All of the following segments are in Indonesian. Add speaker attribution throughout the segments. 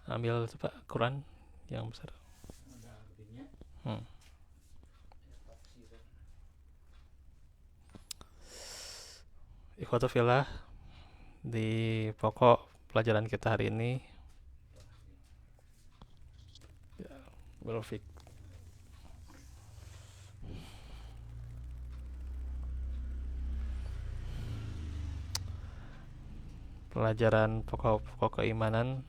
Speaker 1: Ambil coba Quran yang besar. Hmm. Ikhwatu fillah, di pokok pelajaran kita hari ini berfik pelajaran pokok-pokok keimanan,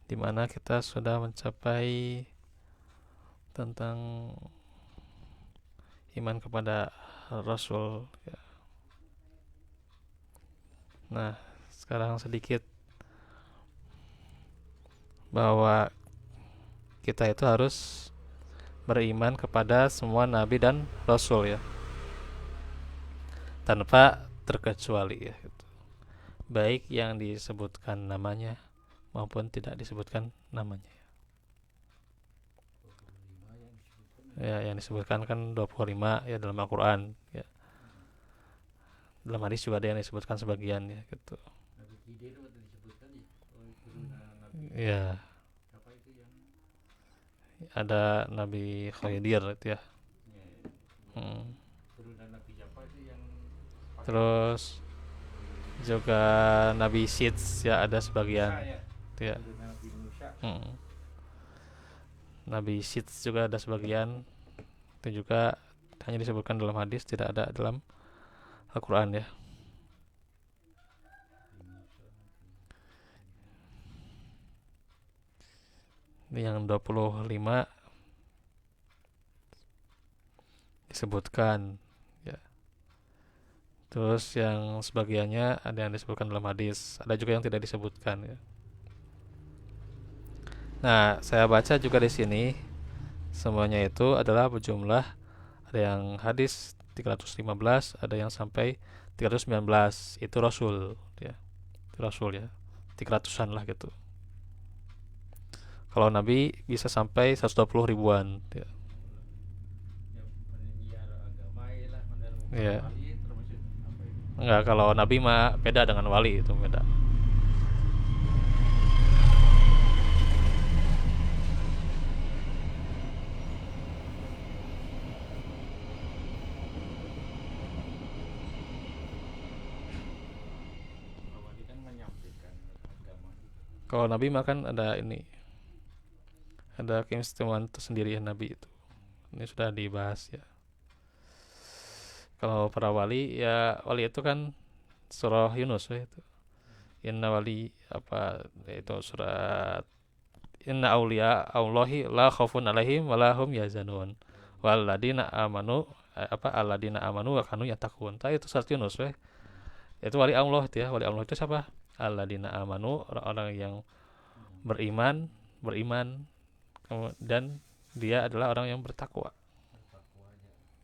Speaker 1: di mana kita sudah mencapai tentang iman kepada Rasul. Nah, sekarang sedikit bahwa kita itu harus beriman kepada semua nabi dan rasul ya, tanpa terkecuali ya gitu. Baik yang disebutkan namanya maupun tidak disebutkan namanya. Ya, yang disebutkan kan 25 ya dalam Al-Qur'an ya. Dalam hadis juga ada yang disebutkan sebagian ya gitu. Ya, ada Nabi Khidir itu ya. Hmm. Terus juga Nabi Syeds ya ada sebagian ya. Hmm. Nabi Syeds juga ada sebagian, itu juga hanya disebutkan dalam hadis, tidak ada dalam Al-Quran ya. Ini yang 25 disebutkan ya. Terus yang sebagiannya ada yang disebutkan dalam hadis, ada juga yang tidak disebutkan ya. Nah, saya baca juga di sini semuanya itu adalah berjumlah, ada yang hadis 315, ada yang sampai 319, itu Rasul ya. Itu Rasul ya. 300-an lah gitu. Kalau Nabi bisa sampai 120 ribuan ya. Ya. Enggak, kalau Nabi mah beda dengan wali, itu beda. Kalau Nabi mah kan ada ini, ada keistimewaan tersendiri ya Nabi itu. Ini sudah dibahas ya. Kalau para wali ya, wali itu kan surah Yunus ya itu. Inna wali apa itu surat Inna auliya Allahi la khaufun alaihim wa lahum yazanun. Waladina amanu apa aladina amanu wa kanu yattaqun. Itu surat Yunus ya. Itu wali Allah itu ya. Wali Allah itu siapa? Aladina amanu, orang-orang yang beriman, beriman dan dia adalah orang yang bertakwa.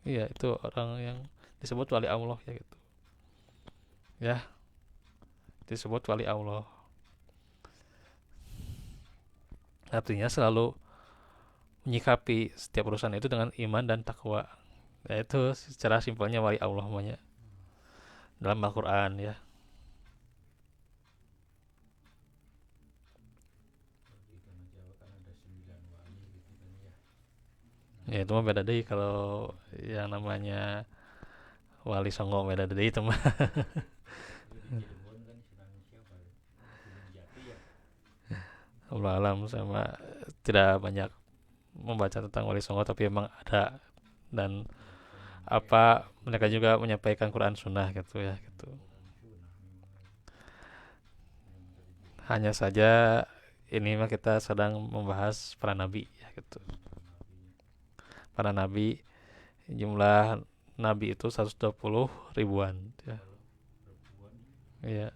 Speaker 1: Iya, itu orang yang disebut wali Allah ya gitu. Ya, disebut wali Allah. Artinya selalu menyikapi setiap urusan itu dengan iman dan takwa. Ya, itu secara simpelnya wali Allah namanya dalam Al-Qur'an ya. Ya itu mah beda deh kalau yang namanya wali songo, beda deh itu mah. Allah alam, sama tidak banyak membaca tentang wali songo, tapi emang ada, dan apa mereka juga menyampaikan Quran Sunnah gitu ya gitu. Hanya saja ini mah kita sedang membahas para nabi ya gitu. Para nabi, jumlah nabi itu 120 ribuan ya. Iya.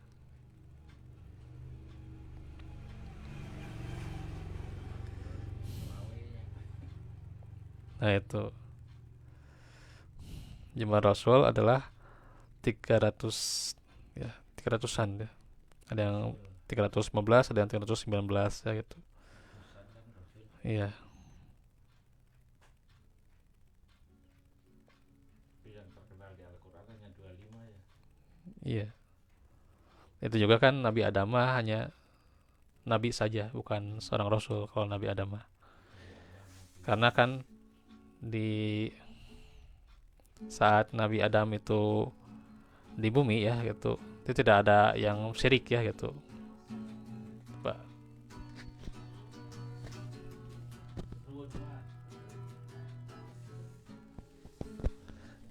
Speaker 1: Nah itu jumlah rasul adalah 300 ya, 300-an ya. Ada yang 315, ada yang 319 ya gitu. Iya. Iya. Itu juga kan Nabi Adam mah hanya nabi saja, bukan seorang rasul kalau Nabi Adam mah. Karena kan di saat Nabi Adam itu di bumi ya gitu, itu tidak ada yang syirik ya gitu, Pak.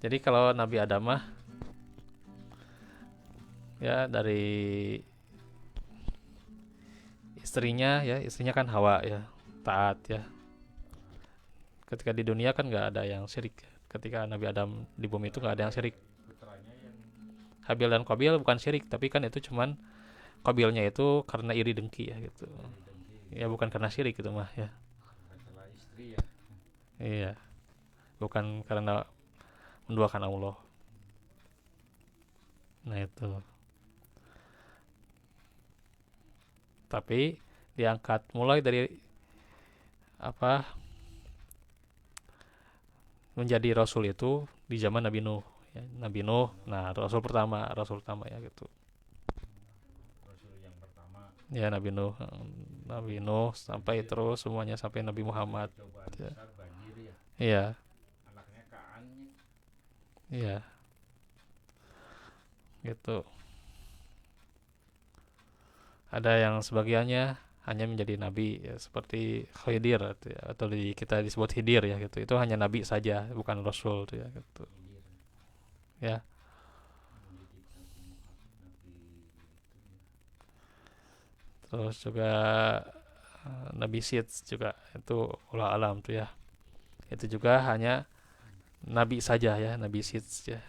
Speaker 1: Jadi kalau Nabi Adam mah ya dari istrinya ya, istrinya kan Hawa ya, taat ya. Ketika di dunia kan nggak ada yang syirik. Ketika Nabi Adam di bumi itu nggak ada yang syirik. Habil dan Qabil bukan syirik, tapi kan itu cuman Qabilnya itu karena iri dengki ya gitu. Ya bukan karena syirik gitu mah ya. Iya, bukan karena menduakan Allah. Nah itu. Tapi diangkat mulai dari apa menjadi rasul itu di zaman Nabi Nuh ya. Nabi Nuh, nah rasul pertama ya gitu. Ya Nabi Nuh sampai terus semuanya sampai Nabi Muhammad ya. Iya, iya gitu. Ada yang sebagiannya hanya menjadi nabi ya, seperti Khidir ya, atau kita disebut Hidir ya gitu. Itu hanya nabi saja, bukan rasul tuh ya gitu. Ya, terus juga Nabi Sid juga itu ulah alam tuh ya. Itu juga hanya nabi saja ya, Nabi Sid ya.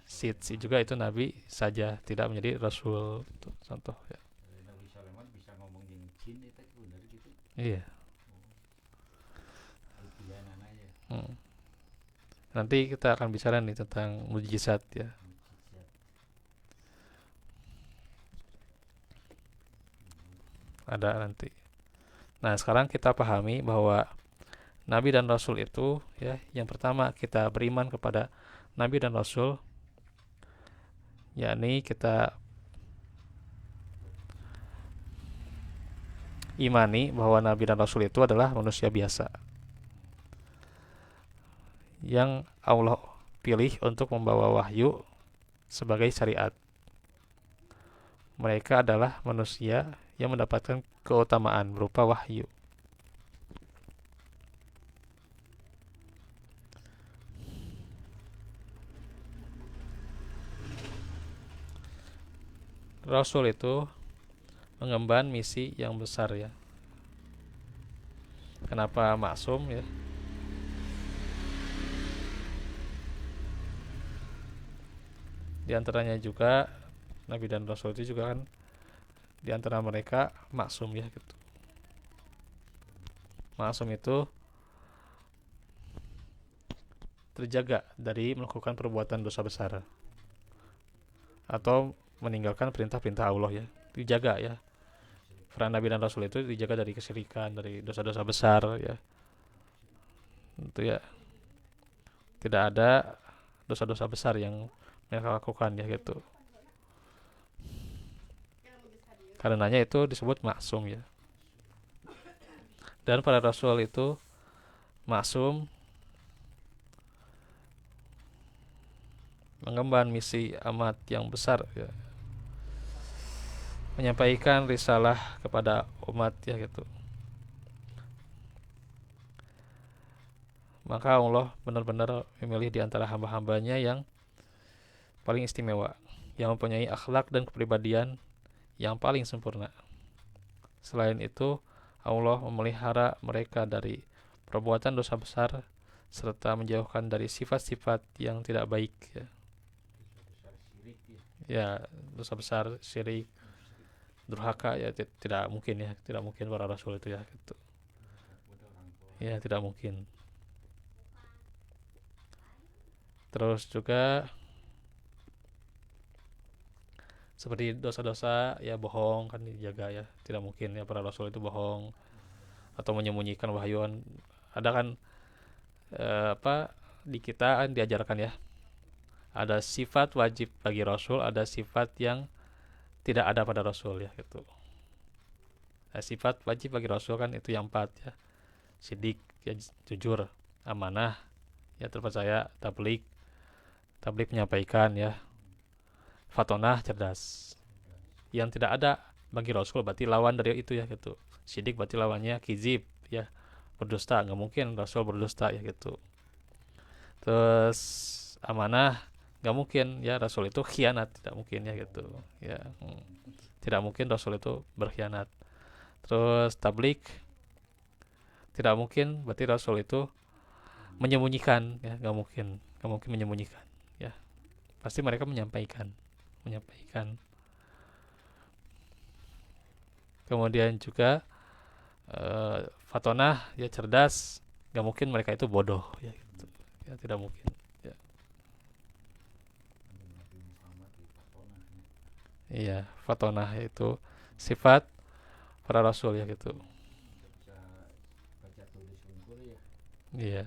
Speaker 1: Sid juga itu nabi saja, tidak menjadi rasul tuh, contoh ya. Iya. Hmm. Nanti kita akan bicara nih tentang mujizat ya. Ada nanti. Nah, sekarang kita pahami bahwa nabi dan rasul itu ya, yang pertama kita beriman kepada nabi dan rasul, yakni kita imani bahwa nabi dan rasul itu adalah manusia biasa yang Allah pilih untuk membawa wahyu sebagai syariat. Mereka adalah manusia yang mendapatkan keutamaan berupa wahyu. Rasul itu mengemban misi yang besar ya. Kenapa maksum ya? Di antaranya juga nabi dan rasul itu juga kan di antara mereka maksum ya gitu. Maksum itu terjaga dari melakukan perbuatan dosa besar atau meninggalkan perintah-perintah Allah ya. Dijaga ya. Peran nabi dan rasul itu dijaga dari kesyirikan, dari dosa-dosa besar ya. Itu ya. Tidak ada dosa-dosa besar yang mereka lakukan ya gitu. Karenanya itu disebut maksum ya. Dan para rasul itu maksum mengemban misi amat yang besar ya. Menyampaikan risalah kepada umat ya gitu. Maka Allah benar-benar memilih di antara hamba-hambanya yang paling istimewa, yang mempunyai akhlak dan kepribadian yang paling sempurna. Selain itu, Allah memelihara mereka dari perbuatan dosa besar serta menjauhkan dari sifat-sifat yang tidak baik ya. Ya, dosa besar, syirik, durhaka ya tidak mungkin ya, tidak mungkin para rasul itu ya gitu. Ya, tidak mungkin. Terus juga seperti dosa-dosa ya, bohong kan dijaga ya, tidak mungkin ya para rasul itu bohong atau menyembunyikan wahyuan. Ada kan apa di kita kan diajarkan ya, Ada sifat wajib bagi Rasul, ada sifat yang tidak ada pada Rasul ya gitu. Nah, sifat wajib bagi Rasul kan itu yang 4 ya. Sidik ya, jujur, amanah ya, terpercaya, tablik menyampaikan ya, fatonah, cerdas. Yang tidak ada bagi Rasul berarti lawan dari itu ya gitu. Sidik berarti lawannya kizib ya, berdusta, nggak mungkin Rasul berdusta ya gitu. Terus amanah, nggak mungkin ya Rasul itu khianat, tidak mungkin ya gitu ya. Tidak mungkin Rasul itu berkhianat. Terus tablik, tidak mungkin berarti Rasul itu menyembunyikan ya, nggak mungkin menyembunyikan ya, pasti mereka menyampaikan. Kemudian juga fatonah ya, cerdas, nggak mungkin mereka itu bodoh ya gitu. Ya tidak mungkin ya. Iya, fatonah itu sifat para rasul ya gitu. Iya.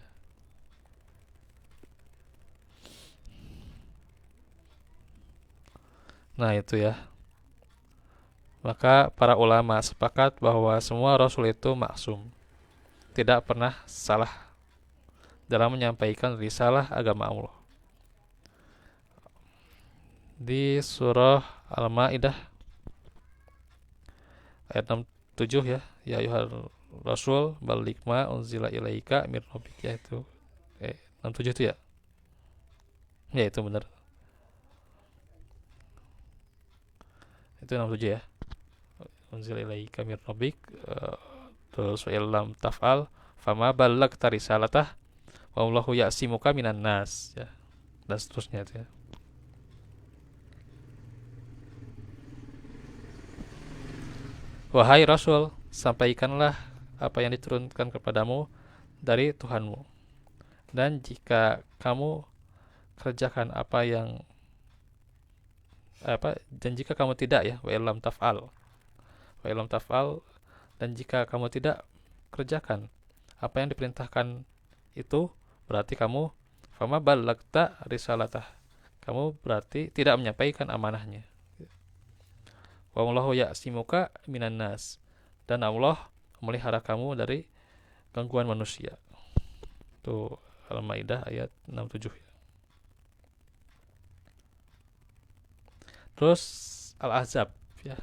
Speaker 1: Nah itu ya. Maka para ulama sepakat bahwa semua rasul itu maksum, tidak pernah salah dalam menyampaikan risalah agama Allah. Di surah Al-Maidah ayat 67 ya, ya ayuhal rasul baligh ma unzila ilaika mir rabbik, ya itu 67 itu ya. Ya itu benar. Itu 67 ya. Unzila ilaika mir rabbik, terus illam taf'al fama ballagta risalatah wallahu ya'simuka minan nas ya, dan seterusnya itu ya. Wahai Rasul, sampaikanlah apa yang diturunkan kepadamu dari Tuhanmu. Dan jika kamu kerjakan dan jika kamu tidak ya, wa illam taf'al, dan jika kamu tidak kerjakan apa yang diperintahkan itu, berarti kamu fama ballagta risalatah, kamu berarti tidak menyampaikan amanahnya. Wallahu ya'simuka minan nas, dan Allah memelihara kamu dari gangguan manusia. Itu Al-Maidah ayat 67 ya. Terus Al-Ahzab ya,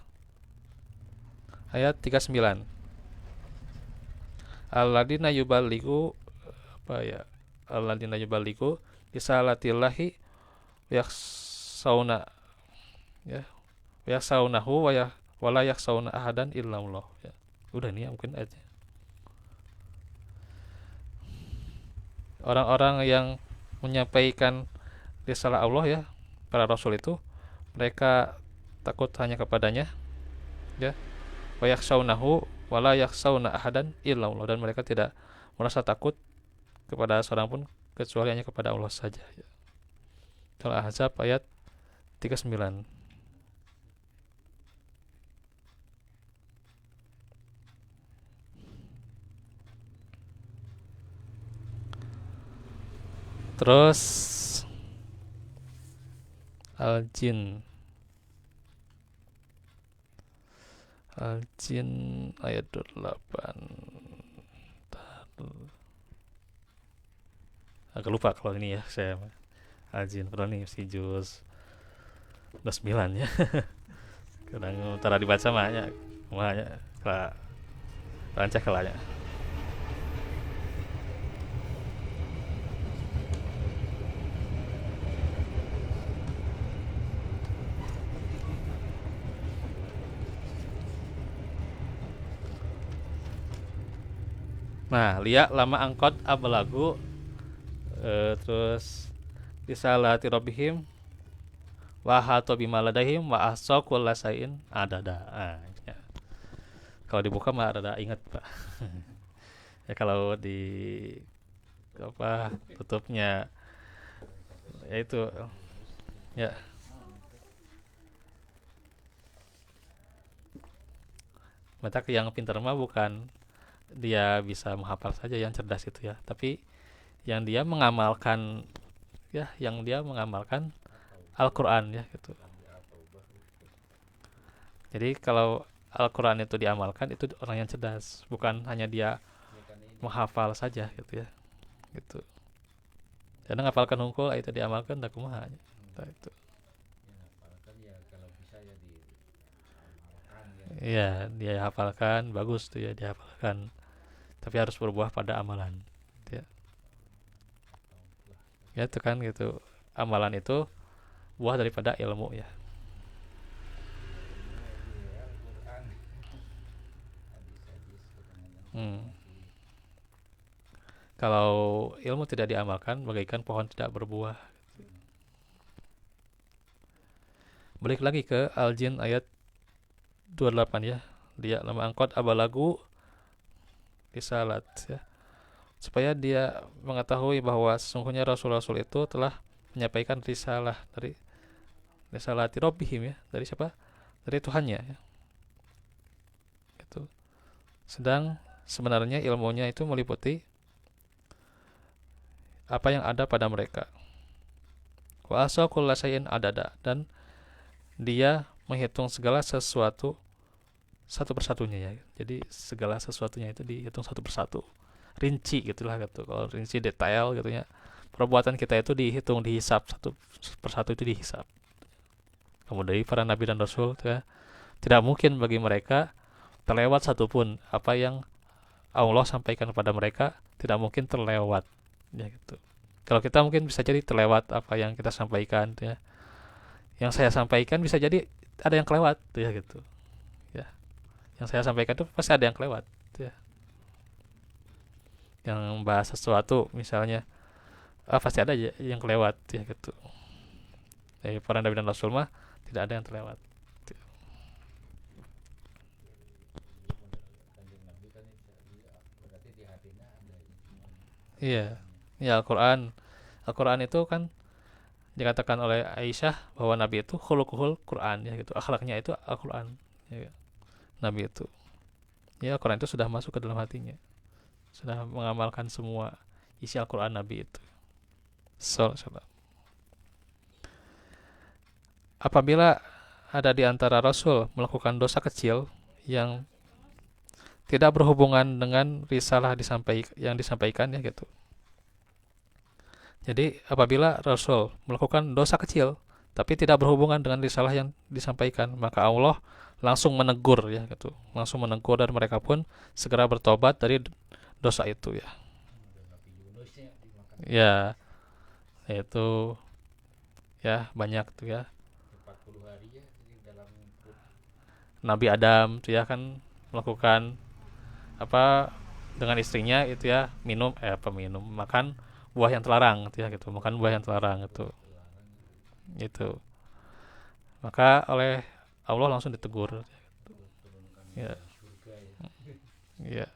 Speaker 1: ayat 39. Alladzina yuballighu alladzina yuballighu risalatillahi yakhsauna ya, yaksaunahu wala yaksauna ahadan illallah ya. Udah nih ya, mungkin aja. Orang-orang yang menyampaikan risalah Allah ya, para rasul itu, mereka takut hanya kepadanya ya, wa yaksaunahu wala yaksauna ahadan illallah, dan mereka tidak merasa takut kepada seorang pun kecuali hanya kepada Allah saja ya. Al-Ahzab ayat 39. Terus Al-Jin ayat 28. Agak lupa kalau ini ya saya. Al-Jin padahal nih si juz 29 ya. Kadang utara dibaca mahnya kela rancak kelanya. Nah, lihat lama angkot ablagu, terus risalati rabbihim wa hatu bima ladahim wa ahsa kullasain adada. Ya. Kalau dibuka mah ada ingat, Pak. Ya kalau di tutupnya ya itu ya. Mata yang pintar mah bukan dia bisa menghafal saja, yang cerdas itu ya, tapi yang dia mengamalkan ya yang dia mengamalkan Al-Qur'an ya gitu. Jadi kalau Al-Qur'an itu diamalkan itu orang yang cerdas, bukan hanya dia menghafal saja gitu ya. Gitu. Karena ngapalkan hungkul itu diamalkan tak kumaha. Itu. Iya, dia hafalkan bagus tuh ya dihafalkan. Tapi harus berbuah pada amalan. Ya, ya itu kan gitu. Amalan itu buah daripada ilmu ya. Hmm. Kalau ilmu tidak diamalkan, bagaikan pohon tidak berbuah. Balik lagi ke Al-Jin ayat 28 ya. Dia lama angkot abalagu risalat ya. Supaya dia mengetahui bahwa sesungguhnya rasul-rasul itu telah menyampaikan risalah rabbihim ya. Dari siapa? Dari Tuhannya ya. Gitu. Sedang sebenarnya ilmunya itu meliputi apa yang ada pada mereka. Wa asa kullasayin adada, dan dia menghitung segala sesuatu satu persatunya ya. Jadi segala sesuatunya itu dihitung satu persatu. Rinci gitulah gitu. Kalau rinci detail gitu ya. Perbuatan kita itu dihitung, dihisap satu persatu itu dihisap. Kemudian para nabi dan rasul ya, tidak mungkin bagi mereka terlewat satupun apa yang Allah sampaikan kepada mereka, tidak mungkin terlewat ya gitu. Kalau kita mungkin bisa jadi terlewat apa yang kita sampaikan ya. Yang saya sampaikan bisa jadi ada yang kelewat ya gitu. Ya. Yang saya sampaikan itu pasti ada yang kelewat ya. Yang bahas sesuatu misalnya pasti ada aja yang kelewat ya gitu. Dari para nabi dan rasul mah tidak ada yang terlewat. Iya. Ya Al-Qur'an. Al-Qur'an itu kan dikatakan oleh Aisyah bahwa Nabi itu khuluquhul Quran ya gitu. Akhlaknya itu Al-Qur'an. Ya, Nabi itu. Ya Al-Qur'an itu sudah masuk ke dalam hatinya. Sudah mengamalkan semua isi Al-Qur'an Nabi itu. Sallallahu. Apabila ada di antara Rasul melakukan dosa kecil yang tidak berhubungan dengan risalah yang disampaikan ya gitu. Jadi apabila Rasul melakukan dosa kecil tapi tidak berhubungan dengan risalah yang disampaikan, maka Allah langsung menegur ya gitu. Langsung menegur dan mereka pun segera bertobat dari dosa itu ya. Ya, itu ya banyak tuh ya. Nabi Adam tuh ya kan melakukan apa dengan istrinya itu ya minum makan buah yang terlarang gitu ya gitu, makan buah yang terlarang itu maka oleh Allah langsung ditegur ya. Ya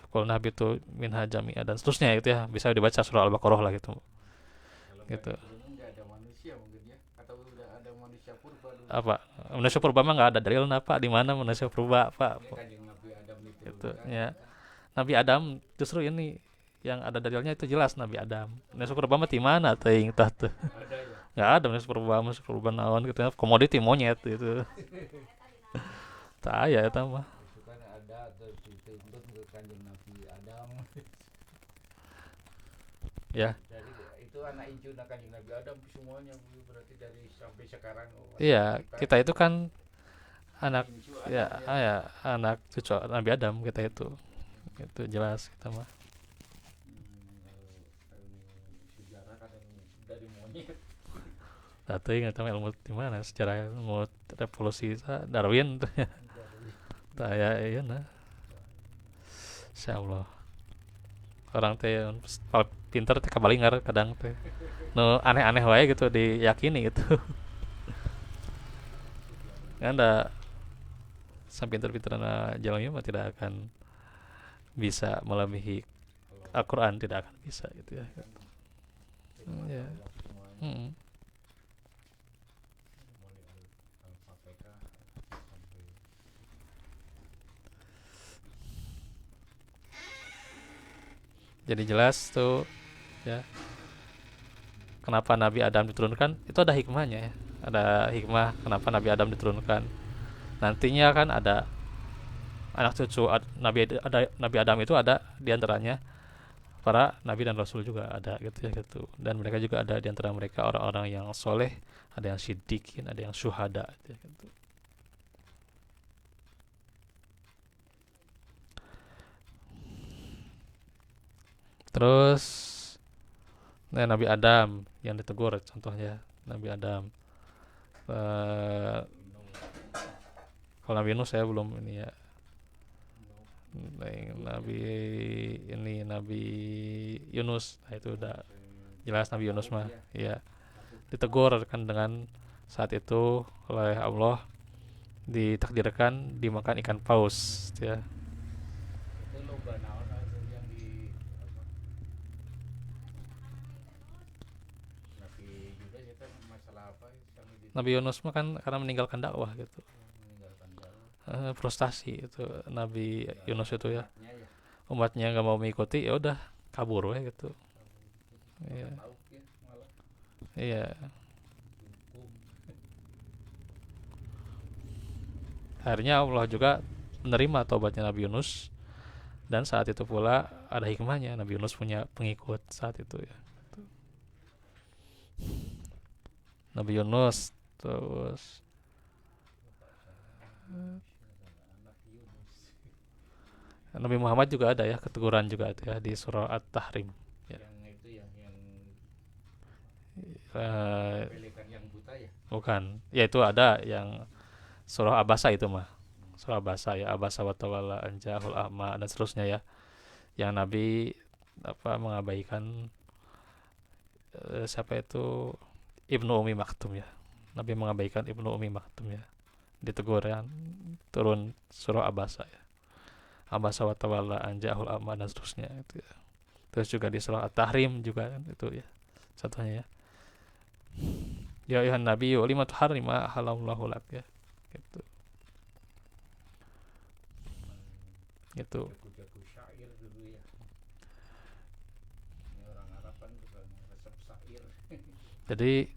Speaker 1: kalau Nabi itu minha jami'ah dan seterusnya itu ya, bisa dibaca surah Al-Baqarah lah gitu gitu. Apa manusia purba mah nggak ada dalil apa di mana manusia purba apa gitu ya. Nabi Adam justru ini yang ada dalilnya itu jelas Nabi Adam. Manusia purba mah di mana teuing tah tuh. Nggak ada manusia purba naon gitu ya. Komoditi monyet gitu. Tak ya eta mah. Ya. Iya, kita itu kan anak ya, ya anak cucu Nabi Adam kita itu. Itu jelas kita mah. Tapi nggak tahu ilmu di mana secara ilmu revolusi Darwin tuh ya. Ya iya nah. Insyaallah. Orang teh pinter teh kabalingar kadang teh. No aneh-aneh wae gitu diyakini gitu. Kan ada sapinter-pinterna jalmi mah tidak akan bisa melebihi Al-Qur'an, tidak akan bisa gitu ya. Ya. Hmm. Jadi jelas tuh ya kenapa Nabi Adam diturunkan, itu ada hikmahnya ya. Ada hikmah kenapa Nabi Adam diturunkan. Nantinya kan ada anak cucu Nabi Adam itu ada diantaranya para nabi dan rasul juga ada gitu ya gitu. Dan mereka juga ada diantara mereka orang-orang yang soleh, ada yang siddiqin, ada yang syuhada gitu ya gitu. Terus Nabi Adam yang ditegur contohnya Nabi Adam. Eh, Kalau Nabi Yunus saya belum ini ya. Nabi ini Nabi Yunus, nah itu udah jelas Nabi Yunus mah ya ditegur kan dengan saat itu oleh Allah ditakdirkan dimakan ikan paus ya. Nabi Yunus mah kan karena meninggalkan dakwah gitu. Frustasi itu Nabi Yunus itu ya, umatnya nggak mau mengikuti ya udah kabur ya gitu. Iya, iya. Akhirnya Allah juga menerima taubatnya Nabi Yunus, dan saat itu pula ada hikmahnya Nabi Yunus punya pengikut saat itu ya. Nabi Yunus terus Nabi Muhammad juga ada ya, keteguran juga ada ya di surah At-Tahrim ya. Eh, bukan ya, itu ada yang surah Abasa itu mah, surah Abasa ya, Abasa wa tawalla anjahul a'ma dan seterusnya ya, yang Nabi mengabaikan siapa itu Ibnu Umi Maktum ya. Nabi mengabaikan Ibnu Umi Maktum ya, ditegur ya, turun surah Abasa ya, Abasa wa tawalla anjahul a'ma dan seterusnya itu ya. Terus juga di surah At-Tahrim juga kan, itu ya satunya ya, ya ayuhan nabiyyu lima tuharrima halallahu lak ya gitu. Gitu. Jadi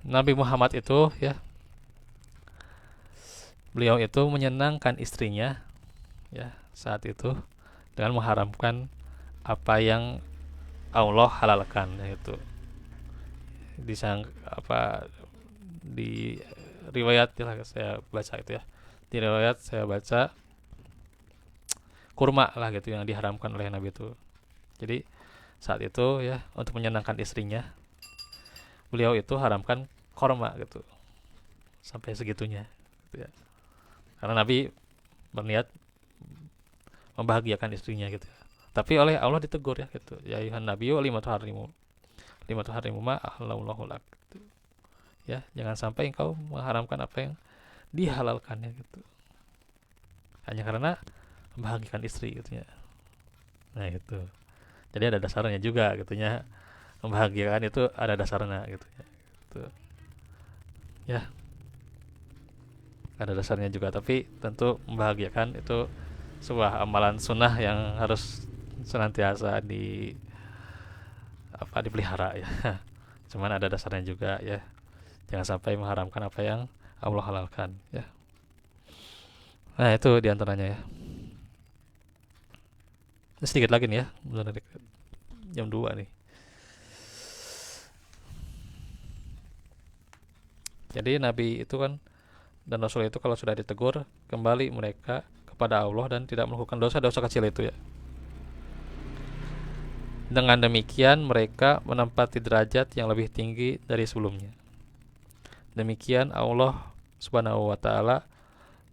Speaker 1: Nabi Muhammad itu ya, beliau itu menyenangkan istrinya ya saat itu dengan mengharamkan apa yang Allah halalkan yaitu disang di riwayat ya, saya baca itu ya, di riwayat saya baca kurma lah gitu yang diharamkan oleh Nabi itu. Jadi saat itu ya untuk menyenangkan istrinya beliau itu haramkan korma gitu, sampai segitunya gitu ya, karena Nabi berniat membahagiakan istrinya gitu ya. Tapi oleh Allah ditegur ya gitu, ya ayuhan nabiyyu lima tuharrimu ma ahlallahu lak gitu. Ya jangan sampai engkau mengharamkan apa yang dihalalkannya gitu, hanya karena membahagiakan istri gitu ya. Nah itu jadi ada dasarnya juga gitu ya, membahagiakan itu ada dasarnya gitu ya gitu. Ya ada dasarnya juga, tapi tentu membahagiakan itu sebuah amalan sunnah yang harus senantiasa dipelihara ya. Cuman ada dasarnya juga ya, jangan sampai mengharamkan apa yang Allah halalkan ya. Nah itu diantaranya ya. Sedikit lagi nih ya, belum ada jam 2 nih. Jadi Nabi itu kan dan Rasul itu kalau sudah ditegur, kembali mereka kepada Allah dan tidak melakukan dosa-dosa kecil itu ya. Dengan demikian mereka menempati derajat yang lebih tinggi dari sebelumnya. Demikian Allah Subhanahu wa taala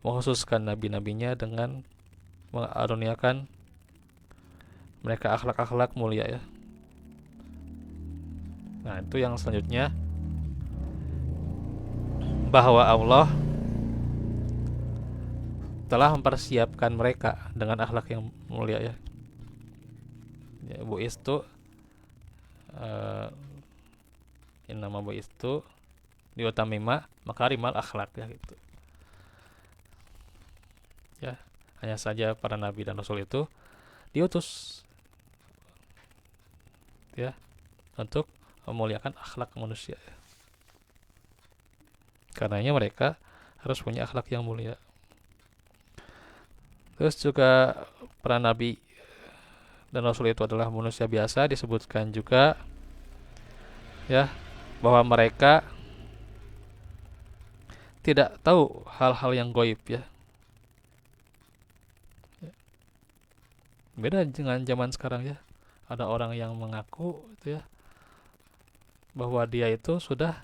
Speaker 1: mengkhususkan nabi-nabinya dengan mengaruniakan mereka akhlak-akhlak mulia ya. Nah, itu yang selanjutnya bahwa Allah telah mempersiapkan mereka dengan akhlak yang mulia ya. Ya, bu istu innama bu istu diutamima makarimal akhlak ya gitu. Ya, hanya saja para nabi dan rasul itu diutus ya untuk memuliakan akhlak manusia. Karenanya mereka harus punya akhlak yang mulia. Terus juga para nabi dan rasul itu adalah manusia biasa, disebutkan juga ya bahwa mereka tidak tahu hal-hal yang gaib ya. Beda dengan zaman sekarang ya. Ada orang yang mengaku itu ya bahwa dia itu sudah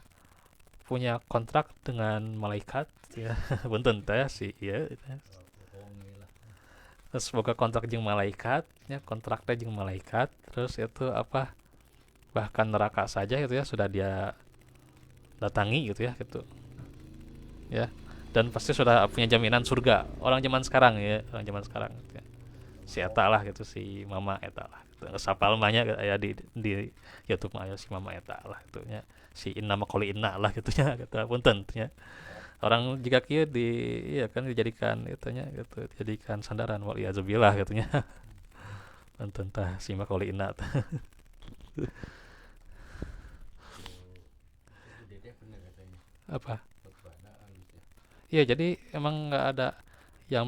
Speaker 1: punya kontrak dengan malaikat ya. Punten teh sih ya. Terus boga kontrak jeung malaikat ya, kontraknya jeung malaikat, terus itu apa bahkan neraka saja gitu ya sudah dia datangi gitu ya gitu ya, dan pasti sudah punya jaminan surga. Orang zaman sekarang ya, orang zaman sekarang gitu ya. Si eta lah gitu, si mama eta lah gitu. Sapal mahnya ya di YouTube mah si mama eta lah gitu nya, si inna maqoli inna lah gitu nya gitu. Punten ya. Orang jika kieu di iya kan dijadikan itunya gitu, dijadikan sandaran wal iazubillah gitu nya. Punten tah si maqoli inna tah. Apa? Iya, jadi emang nggak ada yang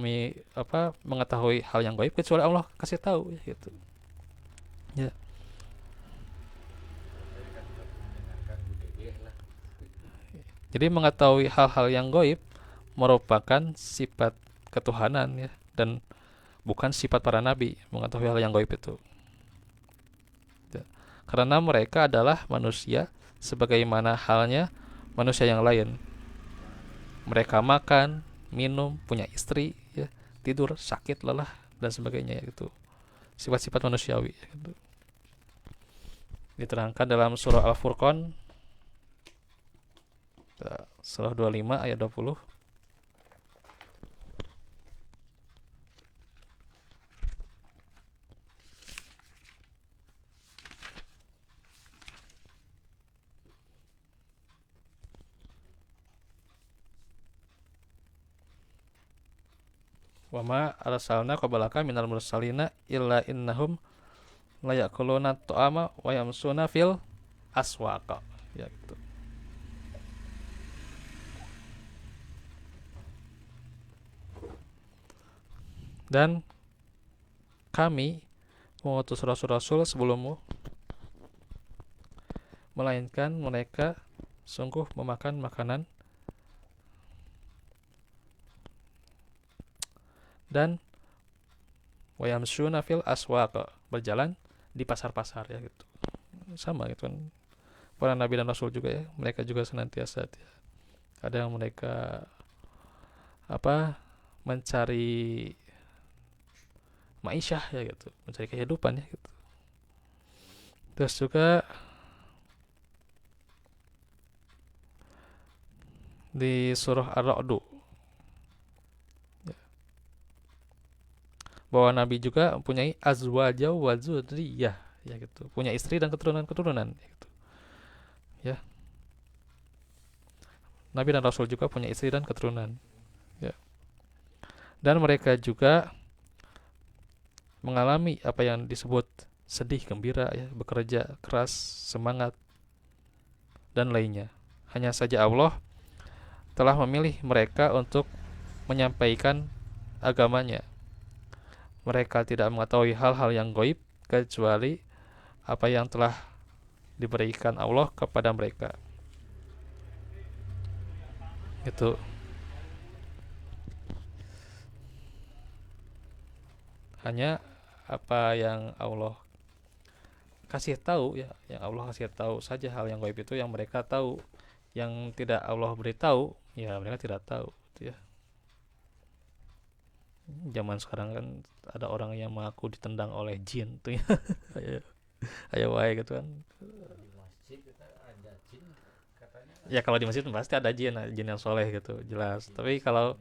Speaker 1: mengetahui hal yang gaib kecuali Allah kasih tahu ya gitu. Ya. Jadi mengetahui hal-hal yang gaib merupakan sifat ketuhanan ya, dan bukan sifat para nabi mengetahui hal yang gaib itu. Ya. Karena mereka adalah manusia sebagaimana halnya manusia yang lain. Mereka makan, minum, punya istri, ya, tidur, sakit, lelah dan sebagainya gitu. Sifat-sifat manusiawi gitu. Diterangkan dalam surah Al-Furqan surah 25 ayat 20. Wa ma arsalna qablaka minal mursalina illa innahum la ya'kuluna ta'ama wa yamsuna fil aswaqa ya gitu. Dan kami mengutus rasul-rasul sebelummu, melainkan mereka sungguh memakan makanan dan wayamsuna fil aswaq, berjalan di pasar-pasar ya gitu. Sama gitu kan. Para nabi dan rasul juga ya, mereka juga senantiasa ya. Ada yang mereka mencari maisyah ya gitu, mencari kehidupan ya gitu. Terus juga di surah Ar-Ra'd ya, bahwa nabi juga mempunyai azwaja wa dzurriyyah ya gitu, punya istri dan keturunan-keturunan ya gitu. Ya. Nabi dan rasul juga punya istri dan keturunan. Ya. Dan mereka juga mengalami apa yang disebut sedih, gembira ya, bekerja keras, semangat dan lainnya. Hanya saja Allah telah memilih mereka untuk menyampaikan agamanya. Mereka tidak mengetahui hal-hal yang gaib kecuali apa yang telah diberikan Allah kepada mereka. Itu hanya apa yang Allah kasih tahu ya, yang Allah kasih tahu saja hal yang gaib itu yang mereka tahu. Yang tidak Allah beritahu ya mereka tidak tahu gitu ya. Zaman sekarang kan ada orang yang mengaku ditendang oleh jin tuh ya. Ayo wae gitu kan. Ya kalau di masjid pasti ada jin, jin yang soleh gitu, jelas. Tapi kalau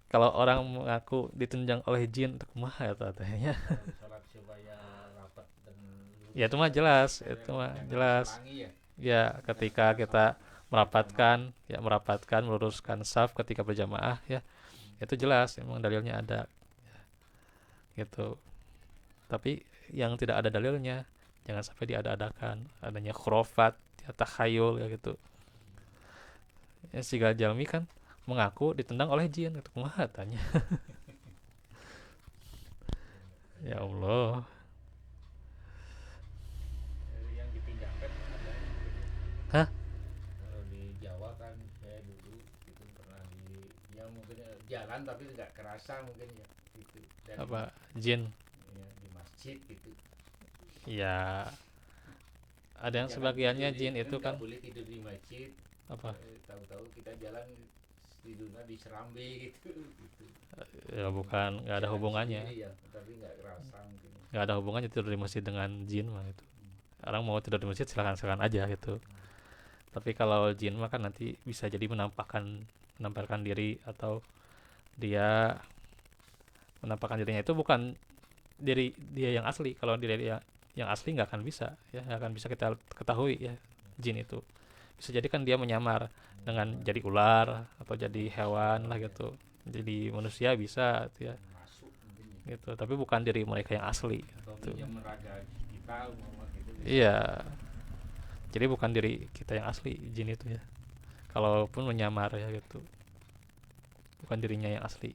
Speaker 1: kalau orang mengaku ditunjang oleh jin, itu kumaha ya katanya.
Speaker 2: Kalau sholat supaya rapat dan
Speaker 1: Ya
Speaker 2: lurus
Speaker 1: itu
Speaker 2: itu
Speaker 1: mah
Speaker 2: kan
Speaker 1: jelas,
Speaker 2: saya
Speaker 1: itu mah
Speaker 2: jangan
Speaker 1: jelas.
Speaker 2: diselangi ya.
Speaker 1: Ya
Speaker 2: Jangan
Speaker 1: ketika
Speaker 2: kita
Speaker 1: kita
Speaker 2: sholat berjamaah.
Speaker 1: merapatkan, meluruskan saf ketika berjamaah ya, itu jelas, emang dalilnya ada gitu. Tapi yang tidak ada dalilnya, jangan sampai diada-adakan, adanya khurafat, ya takhayul ya gitu. Ya si Jalmi kan mengaku ditendang oleh jin, itu kumaha tanya. Ya Allah.
Speaker 2: Yang dipindahkan ada mungkin ya.
Speaker 1: Hah?
Speaker 2: Kalau di Jawa kan saya dulu itu pernah di ya mungkin jalan tapi nggak kerasa mungkin ya gitu dan
Speaker 1: Apa jin?
Speaker 2: ya, di masjid gitu
Speaker 1: Ya ada yang
Speaker 2: jalan
Speaker 1: sebagiannya
Speaker 2: tidur
Speaker 1: jin
Speaker 2: kan
Speaker 1: itu
Speaker 2: nggak
Speaker 1: kan
Speaker 2: boleh tidur di masjid.
Speaker 1: apa
Speaker 2: Tahu-tahu kita jalan tidurnya di serambi gitu gitu
Speaker 1: ya, bukan, nggak ada
Speaker 2: jalan
Speaker 1: hubungannya,
Speaker 2: sendiri ya tapi nggak kerasa mungkin.
Speaker 1: nggak ada hubungannya tidur di masjid dengan jin mah itu. Orang mau tidur di masjid silakan silakan aja gitu. Tapi kalau jin mah kan nanti bisa jadi menampakkan diri, atau dia menampakkan dirinya itu bukan diri dia yang asli. Kalau diri dia yang asli nggak akan bisa ya, nggak akan bisa kita ketahui ya. Jin itu bisa jadi kan dia menyamar dengan jadi ular atau jadi hewan lah gitu, jadi manusia bisa gitu ya
Speaker 2: Masuk mungkin ya.
Speaker 1: gitu, tapi bukan diri mereka yang asli
Speaker 2: Atau
Speaker 1: gitu.
Speaker 2: minjam raga kita umpama gitu bisa.
Speaker 1: Iya, jadi bukan diri kita yang asli jin itu ya, kalaupun menyamar ya gitu, bukan dirinya yang asli,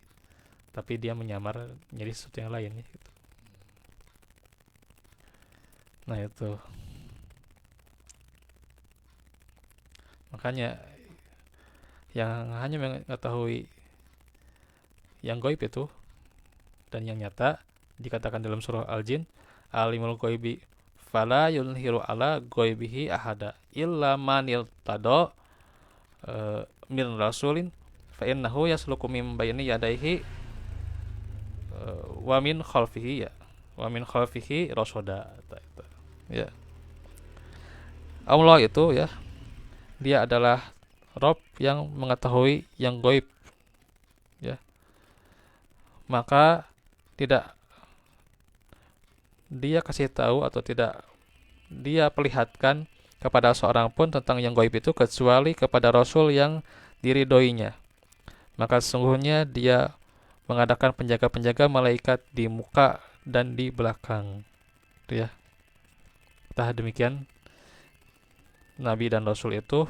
Speaker 1: tapi dia menyamar jadi sesuatu yang lain ya gitu. Nah itu makanya yang hanya mengetahui yang goib itu dan yang nyata dikatakan dalam surah Al-Jin, alimul goibi fala yunhiru ala goibihi ahada illa manil tado min rasulin fa innahu yasluku min bayni yadayhi wa min khalfihi ya wa min khalfihi rasoda ya. Allah itu ya, dia adalah Rob yang mengetahui yang goib ya, maka tidak dia kasih tahu atau tidak dia perlihatkan kepada seorang pun tentang yang goib itu kecuali kepada Rasul yang diridhoinya. Maka sesungguhnya dia mengadakan penjaga-penjaga malaikat di muka dan di belakang. Itu ya. Entah demikian, Nabi dan Rasul itu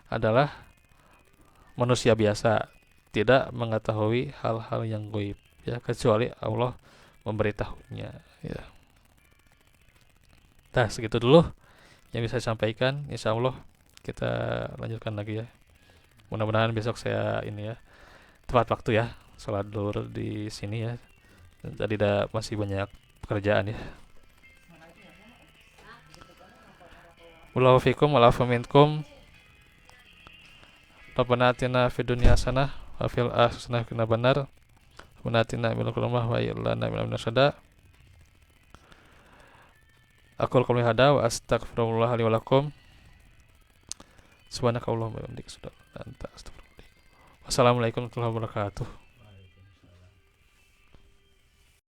Speaker 1: adalah manusia biasa, tidak mengetahui hal-hal yang goib ya, kecuali Allah memberitahunya ya. Nah segitu dulu yang bisa disampaikan. Insya Allah kita lanjutkan lagi ya. Mudah-mudahan besok saya ini ya tepat waktu ya sholat duhur di sini ya. Tadi masih banyak pekerjaan ya. Wallahu fikum walafu minkum. Rabbana atina fid dunya hasanah wa fil akhirati hasanah benar. Rabbana atina min ladunka wa lana min syada. Aqul qouli hada wa astaghfirullah li wa lakum. Subhanakallahumma wa bihamdika asyhadu an la ilaha illa anta astaghfiruka wa atubu ilaik. Wassalamualaikum warahmatullahi wabarakatuh.